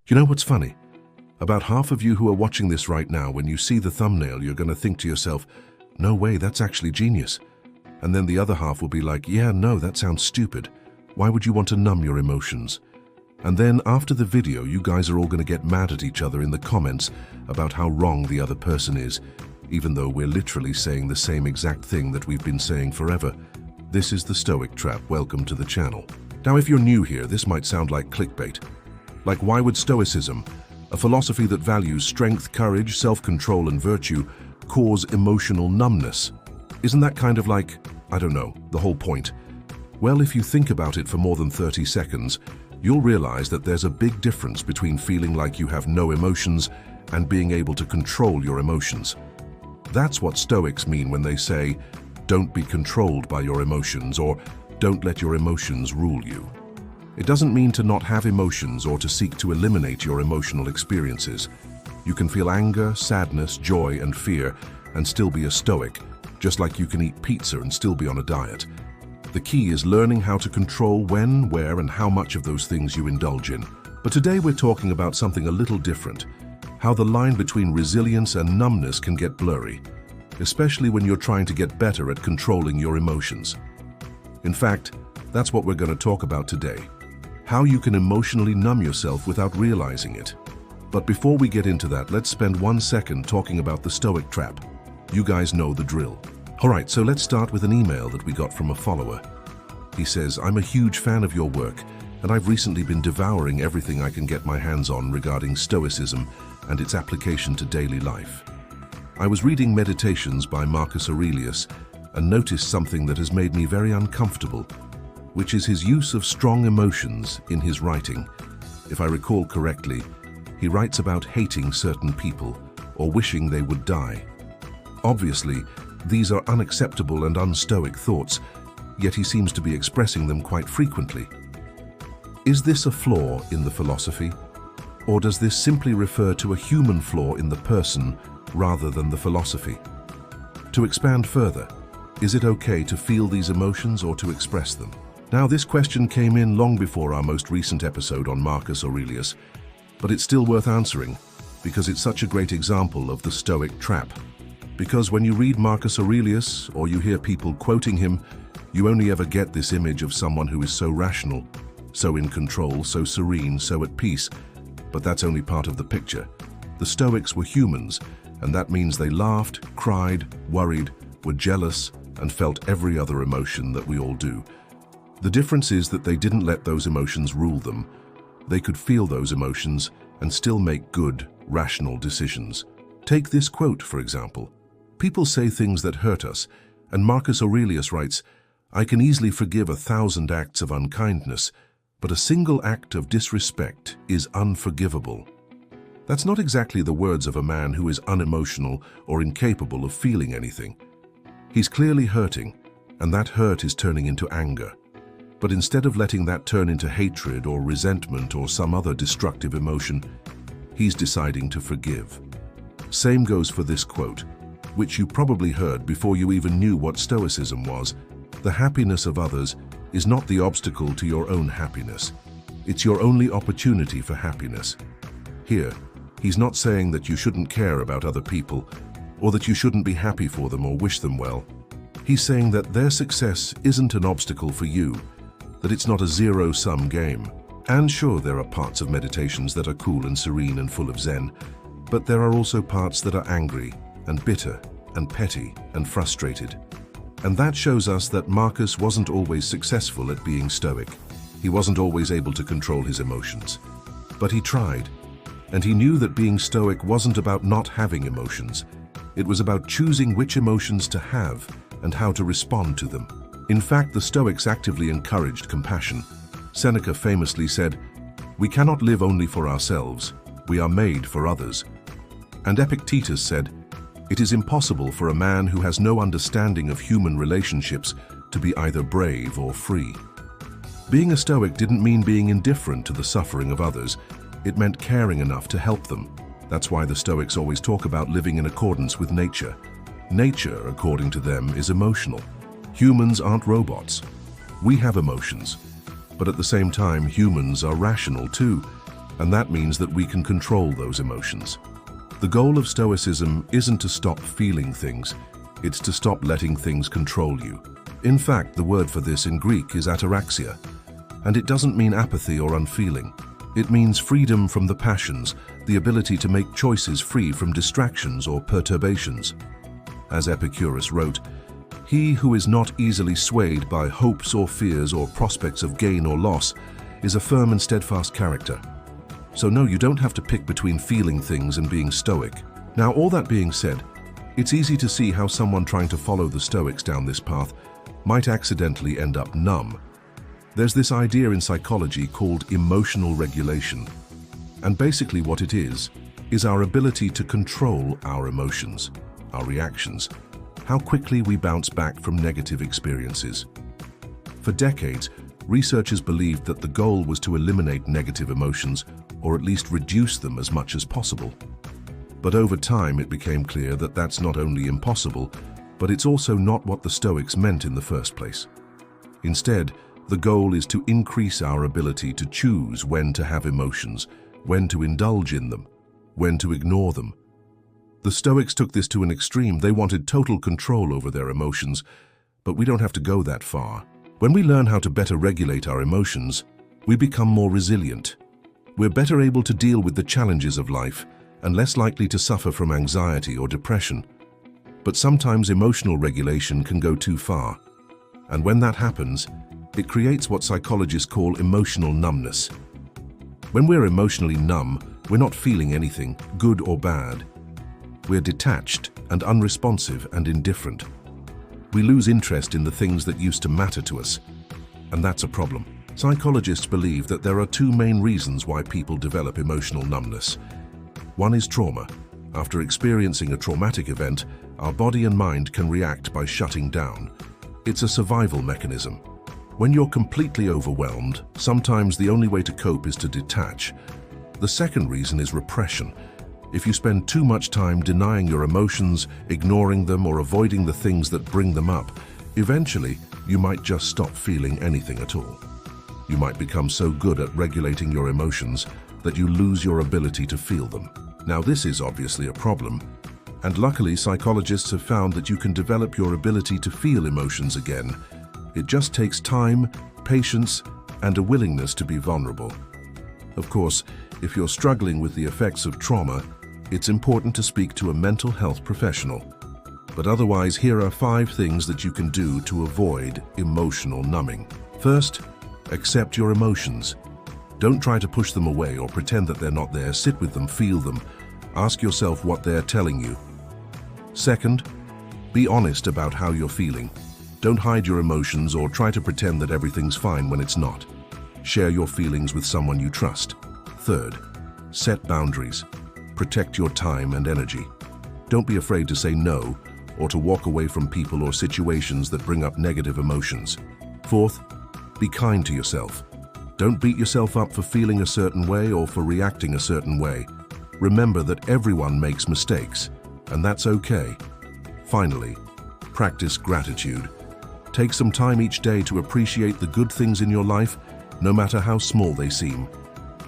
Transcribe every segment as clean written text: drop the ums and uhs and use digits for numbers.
You know what's funny? About half of you who are watching this right now, when you see the thumbnail, you're going to think to yourself, no way, that's actually genius. And then the other half will be like, yeah, no, that sounds stupid. Why would you want to numb your emotions? And then after the video, you guys are all going to get mad at each other in the comments about how wrong the other person is, even though we're literally saying the same exact thing that we've been saying forever. This is the Stoic Trap. Welcome to the channel. Now, if you're new here, this might sound like clickbait. Like, why would Stoicism, a philosophy that values strength, courage, self-control, and virtue, cause emotional numbness? Isn't that kind of like, I don't know, the whole point? Well, if you think about it for more than 30 seconds, you'll realize that there's a big difference between feeling like you have no emotions and being able to control your emotions. That's what Stoics mean when they say, don't be controlled by your emotions, or don't let your emotions rule you. It doesn't mean to not have emotions or to seek to eliminate your emotional experiences. You can feel anger, sadness, joy, and fear and still be a Stoic, just like you can eat pizza and still be on a diet. The key is learning how to control when, where, and how much of those things you indulge in. But today we're talking about something a little different, how the line between resilience and numbness can get blurry, especially when you're trying to get better at controlling your emotions. In fact, that's what we're going to talk about today. How you can emotionally numb yourself without realizing it. But before we get into that, let's spend 1 second talking about the Stoic Trap. You guys know the drill. Alright, so let's start with an email that we got from a follower. He says, I'm a huge fan of your work, and I've recently been devouring everything I can get my hands on regarding Stoicism and its application to daily life. I was reading Meditations by Marcus Aurelius and noticed something that has made me very uncomfortable, which is his use of strong emotions in his writing. If I recall correctly, he writes about hating certain people or wishing they would die. Obviously, these are unacceptable and unstoic thoughts, yet he seems to be expressing them quite frequently. Is this a flaw in the philosophy? Or does this simply refer to a human flaw in the person rather than the philosophy? To expand further, is it okay to feel these emotions or to express them? Now, this question came in long before our most recent episode on Marcus Aurelius, but it's still worth answering because it's such a great example of the Stoic trap. Because when you read Marcus Aurelius or you hear people quoting him, you only ever get this image of someone who is so rational, so in control, so serene, so at peace, but that's only part of the picture. The Stoics were humans, and that means they laughed, cried, worried, were jealous, and felt every other emotion that we all do. The difference is that they didn't let those emotions rule them. They could feel those emotions and still make good, rational decisions. Take this quote, for example. People say things that hurt us, and Marcus Aurelius writes, I can easily forgive 1,000 acts of unkindness, but a single act of disrespect is unforgivable. That's not exactly the words of a man who is unemotional or incapable of feeling anything. He's clearly hurting, and that hurt is turning into anger. But instead of letting that turn into hatred or resentment or some other destructive emotion, he's deciding to forgive. Same goes for this quote, which you probably heard before you even knew what Stoicism was. The happiness of others is not the obstacle to your own happiness. It's your only opportunity for happiness. Here, he's not saying that you shouldn't care about other people or that you shouldn't be happy for them or wish them well. He's saying that their success isn't an obstacle for you, that it's not a zero-sum game. And sure, there are parts of meditations that are cool and serene and full of zen, but there are also parts that are angry and bitter and petty and frustrated. And that shows us that Marcus wasn't always successful at being stoic. He wasn't always able to control his emotions. But he tried, and he knew that being stoic wasn't about not having emotions. It was about choosing which emotions to have and how to respond to them. In fact, the Stoics actively encouraged compassion. Seneca famously said, "We cannot live only for ourselves, we are made for others." And Epictetus said, "It is impossible for a man who has no understanding of human relationships to be either brave or free." Being a Stoic didn't mean being indifferent to the suffering of others. It meant caring enough to help them. That's why the Stoics always talk about living in accordance with nature. Nature, according to them, is emotional. Humans aren't robots. We have emotions, but at the same time, humans are rational too. and that means that we can control those emotions. The goal of Stoicism isn't to stop feeling things, it's to stop letting things control you. In fact, the word for this in Greek is ataraxia, and it doesn't mean apathy or unfeeling. It means freedom from the passions, the ability to make choices free from distractions or perturbations. As Epicurus wrote, "He who is not easily swayed by hopes or fears or prospects of gain or loss is a firm and steadfast character." So no, you don't have to pick between feeling things and being stoic. Now, all that being said, it's easy to see how someone trying to follow the Stoics down this path might accidentally end up numb. There's this idea in psychology called emotional regulation. And basically what it is our ability to control our emotions, our reactions, how quickly we bounce back from negative experiences. For decades, researchers believed that the goal was to eliminate negative emotions, or at least reduce them as much as possible. But over time, it became clear that that's not only impossible, but it's also not what the Stoics meant in the first place. Instead, the goal is to increase our ability to choose when to have emotions, when to indulge in them, when to ignore them. The Stoics took this to an extreme. They wanted total control over their emotions, but we don't have to go that far. When we learn how to better regulate our emotions, we become more resilient. We're better able to deal with the challenges of life and less likely to suffer from anxiety or depression. But sometimes emotional regulation can go too far. And when that happens, it creates what psychologists call emotional numbness. When we're emotionally numb, we're not feeling anything, good or bad. We're detached and unresponsive and indifferent. We lose interest in the things that used to matter to us, and that's a problem. Psychologists believe that there are two main reasons why people develop emotional numbness. One is trauma. After experiencing a traumatic event, our body and mind can react by shutting down. It's a survival mechanism. When you're completely overwhelmed, sometimes the only way to cope is to detach. The second reason is repression. If you spend too much time denying your emotions, ignoring them, or avoiding the things that bring them up, eventually you might just stop feeling anything at all. You might become so good at regulating your emotions that you lose your ability to feel them. Now, this is obviously a problem, and luckily psychologists have found that you can develop your ability to feel emotions again. It just takes time, patience, and a willingness to be vulnerable. Of course, if you're struggling with the effects of trauma, it's important to speak to a mental health professional. But otherwise, here are 5 things that you can do to avoid emotional numbing. First, accept your emotions. Don't try to push them away or pretend that they're not there. Sit with them, feel them. Ask yourself what they're telling you. Second, be honest about how you're feeling. Don't hide your emotions or try to pretend that everything's fine when it's not. Share your feelings with someone you trust. Third, set boundaries. Protect your time and energy. Don't be afraid to say no or to walk away from people or situations that bring up negative emotions. Fourth, be kind to yourself. Don't beat yourself up for feeling a certain way or for reacting a certain way. Remember that everyone makes mistakes, and that's okay. Finally, practice gratitude. Take some time each day to appreciate the good things in your life, no matter how small they seem.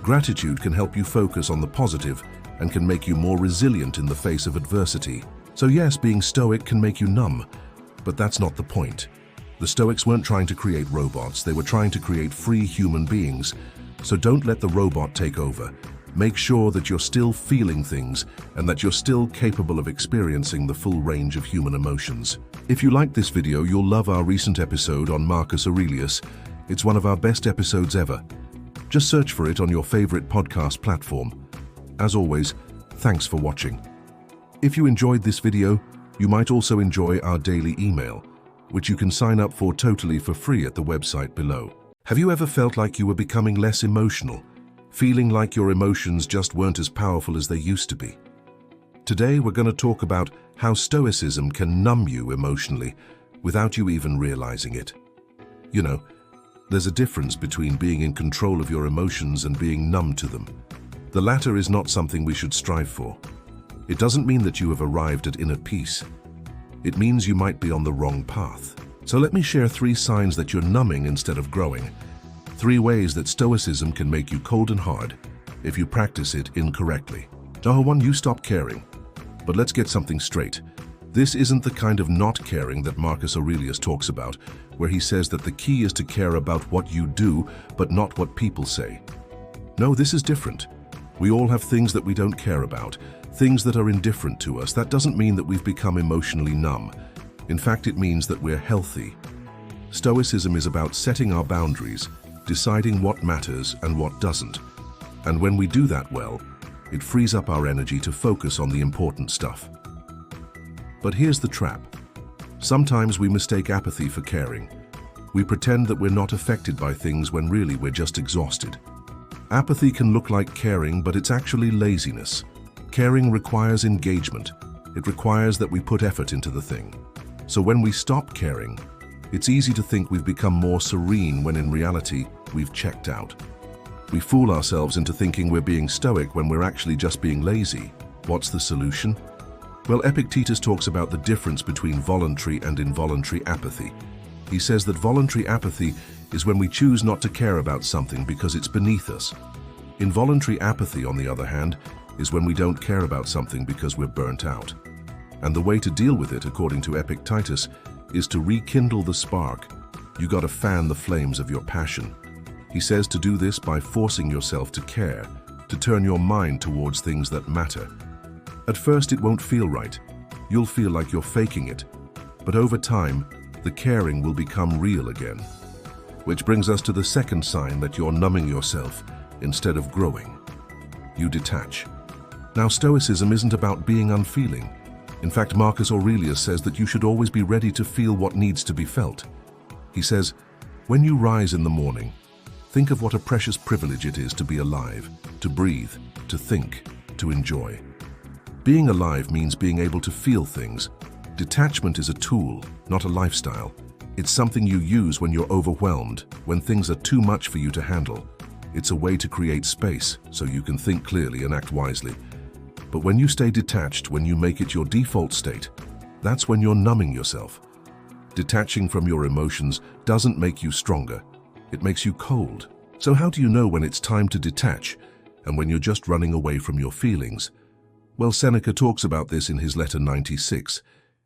Gratitude can help you focus on the positive and can make you more resilient in the face of adversity. So yes, being stoic can make you numb, but that's not the point. The Stoics weren't trying to create robots, they were trying to create free human beings. So don't let the robot take over. Make sure that you're still feeling things and that you're still capable of experiencing the full range of human emotions. If you liked this video, you'll love our recent episode on Marcus Aurelius. It's one of our best episodes ever. Just search for it on your favorite podcast platform. As always, thanks for watching. If you enjoyed this video, you might also enjoy our daily email, which you can sign up for totally for free at the website below. Have you ever felt like you were becoming less emotional? Feeling like your emotions just weren't as powerful as they used to be? Today we're going to talk about how Stoicism can numb you emotionally without you even realizing it. You know, there's a difference between being in control of your emotions and being numb to them. The latter is not something we should strive for. It doesn't mean that you have arrived at inner peace. It means you might be on the wrong path. So let me share 3 signs that you're numbing instead of growing. 3 ways that Stoicism can make you cold and hard, if you practice it incorrectly. Number one, you stop caring. But let's get something straight. This isn't the kind of not caring that Marcus Aurelius talks about, where he says that the key is to care about what you do, but not what people say. No, this is different. We all have things that we don't care about, things that are indifferent to us. That doesn't mean that we've become emotionally numb. In fact, it means that we're healthy. Stoicism is about setting our boundaries, deciding what matters and what doesn't. And when we do that well, it frees up our energy to focus on the important stuff. But here's the trap. Sometimes we mistake apathy for caring. We pretend that we're not affected by things when really we're just exhausted. Apathy can look like caring, but it's actually laziness. Caring requires engagement. It requires that we put effort into the thing. So when we stop caring, it's easy to think we've become more serene when in reality, we've checked out. We fool ourselves into thinking we're being stoic when we're actually just being lazy. What's the solution? Well, Epictetus talks about the difference between voluntary and involuntary apathy. He says that voluntary apathy is when we choose not to care about something because it's beneath us. Involuntary apathy, on the other hand, is when we don't care about something because we're burnt out. And the way to deal with it, according to Epictetus, is to rekindle the spark. You gotta fan the flames of your passion. He says to do this by forcing yourself to care, to turn your mind towards things that matter. At first, it won't feel right. You'll feel like you're faking it. But over time, the caring will become real again. Which brings us to the second sign that you're numbing yourself instead of growing. You detach. Now, Stoicism isn't about being unfeeling. In fact, Marcus Aurelius says that you should always be ready to feel what needs to be felt. He says, when you rise in the morning, think of what a precious privilege it is to be alive, to breathe, to think, to enjoy. Being alive means being able to feel things. Detachment is a tool, not a lifestyle. It's something you use when you're overwhelmed, when things are too much for you to handle. It's a way to create space so you can think clearly and act wisely. But when you stay detached, when you make it your default state, that's when you're numbing yourself. Detaching from your emotions doesn't make you stronger. It makes you cold. So how do you know when it's time to detach and when you're just running away from your feelings? Well, Seneca talks about this in his letter 96.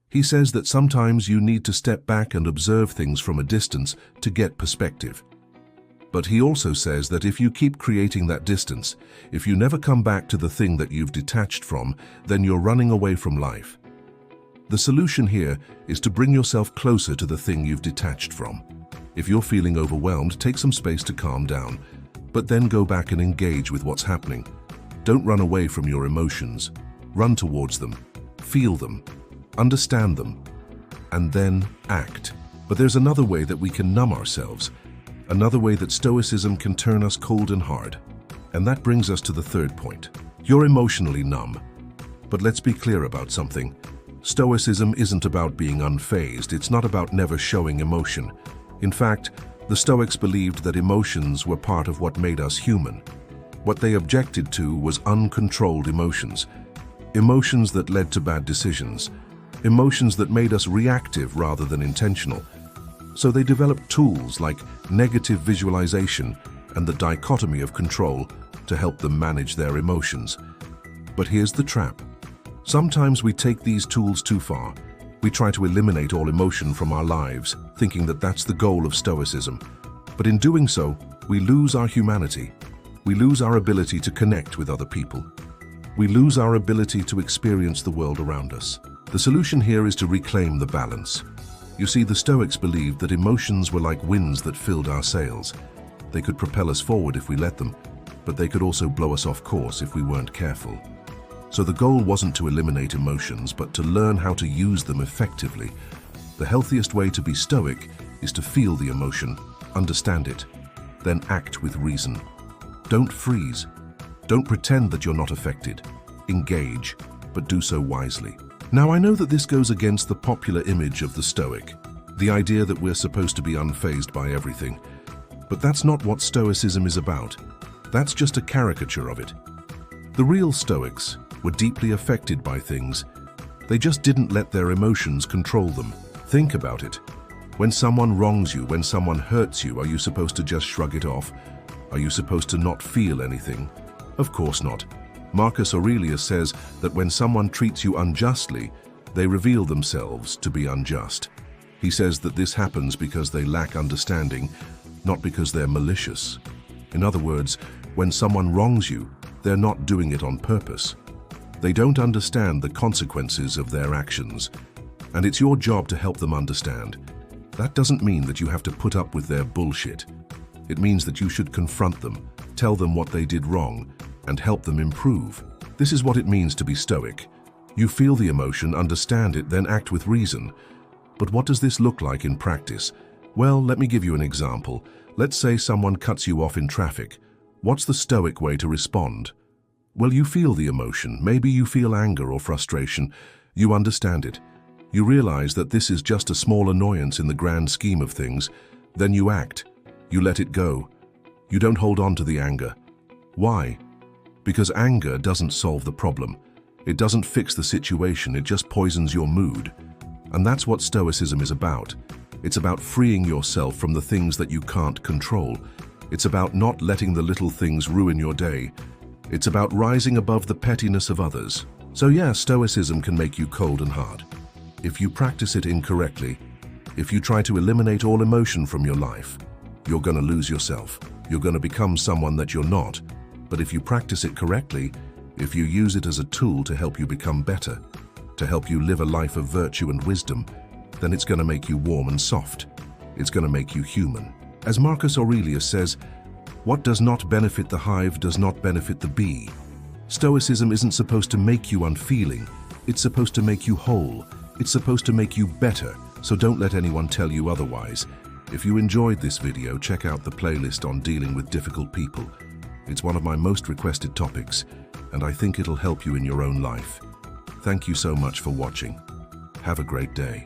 He says that sometimes you need to step back and observe things from a distance to get perspective. But he also says that if you keep creating that distance, if you never come back to the thing that you've detached from, then you're running away from life. The solution here is to bring yourself closer to the thing you've detached from. If you're feeling overwhelmed, take some space to calm down, but then go back and engage with what's happening. Don't run away from your emotions. Run towards them, feel them, understand them, and then act. But there's another way that we can numb ourselves, another way that Stoicism can turn us cold and hard. And that brings us to the third point. You're emotionally numb. But let's be clear about something. Stoicism isn't about being unfazed. It's not about never showing emotion. In fact, the Stoics believed that emotions were part of what made us human. What they objected to was uncontrolled emotions. Emotions that led to bad decisions. Emotions that made us reactive rather than intentional. So they developed tools like negative visualization and the dichotomy of control to help them manage their emotions. But here's the trap. Sometimes we take these tools too far. We try to eliminate all emotion from our lives, thinking that that's the goal of Stoicism. But in doing so, we lose our humanity. We lose our ability to connect with other people. We lose our ability to experience the world around us. The solution here is to reclaim the balance. You see, the Stoics believed that emotions were like winds that filled our sails. They could propel us forward if we let them, but they could also blow us off course if we weren't careful. So the goal wasn't to eliminate emotions, but to learn how to use them effectively. The healthiest way to be stoic is to feel the emotion, understand it, then act with reason. Don't freeze. Don't pretend that you're not affected. Engage, but do so wisely. Now, I know that this goes against the popular image of the Stoic, the idea that we're supposed to be unfazed by everything. But that's not what Stoicism is about. That's just a caricature of it. The real Stoics were deeply affected by things. They just didn't let their emotions control them. Think about it. When someone wrongs you, when someone hurts you, are you supposed to just shrug it off? Are you supposed to not feel anything? Of course not. Marcus Aurelius says that when someone treats you unjustly, they reveal themselves to be unjust. He says that this happens because they lack understanding, not because they're malicious. In other words, when someone wrongs you, they're not doing it on purpose. They don't understand the consequences of their actions, and it's your job to help them understand. That doesn't mean that you have to put up with their bullshit. It means that you should confront them, tell them what they did wrong, and help them improve. This is what it means to be Stoic. You feel the emotion, understand it, then act with reason. But what does this look like in practice? Well, let me give you an example. Let's say someone cuts you off in traffic. What's the Stoic way to respond? Well, you feel the emotion. Maybe you feel anger or frustration. You understand it. You realize that this is just a small annoyance in the grand scheme of things. Then you act. You let it go. You don't hold on to the anger. Why? Because anger doesn't solve the problem. It doesn't fix the situation, it just poisons your mood. And that's what Stoicism is about. It's about freeing yourself from the things that you can't control. It's about not letting the little things ruin your day. It's about rising above the pettiness of others. So yeah, Stoicism can make you cold and hard. If you practice it incorrectly, if you try to eliminate all emotion from your life, you're going to lose yourself. You're going to become someone that you're not. But if you practice it correctly, if you use it as a tool to help you become better, to help you live a life of virtue and wisdom, then it's going to make you warm and soft. It's going to make you human. As Marcus Aurelius says, what does not benefit the hive does not benefit the bee. Stoicism isn't supposed to make you unfeeling. It's supposed to make you whole. It's supposed to make you better, so don't let anyone tell you otherwise. If you enjoyed this video, check out the playlist on dealing with difficult people. It's one of my most requested topics, and I think it'll help you in your own life. Thank you so much for watching. Have a great day.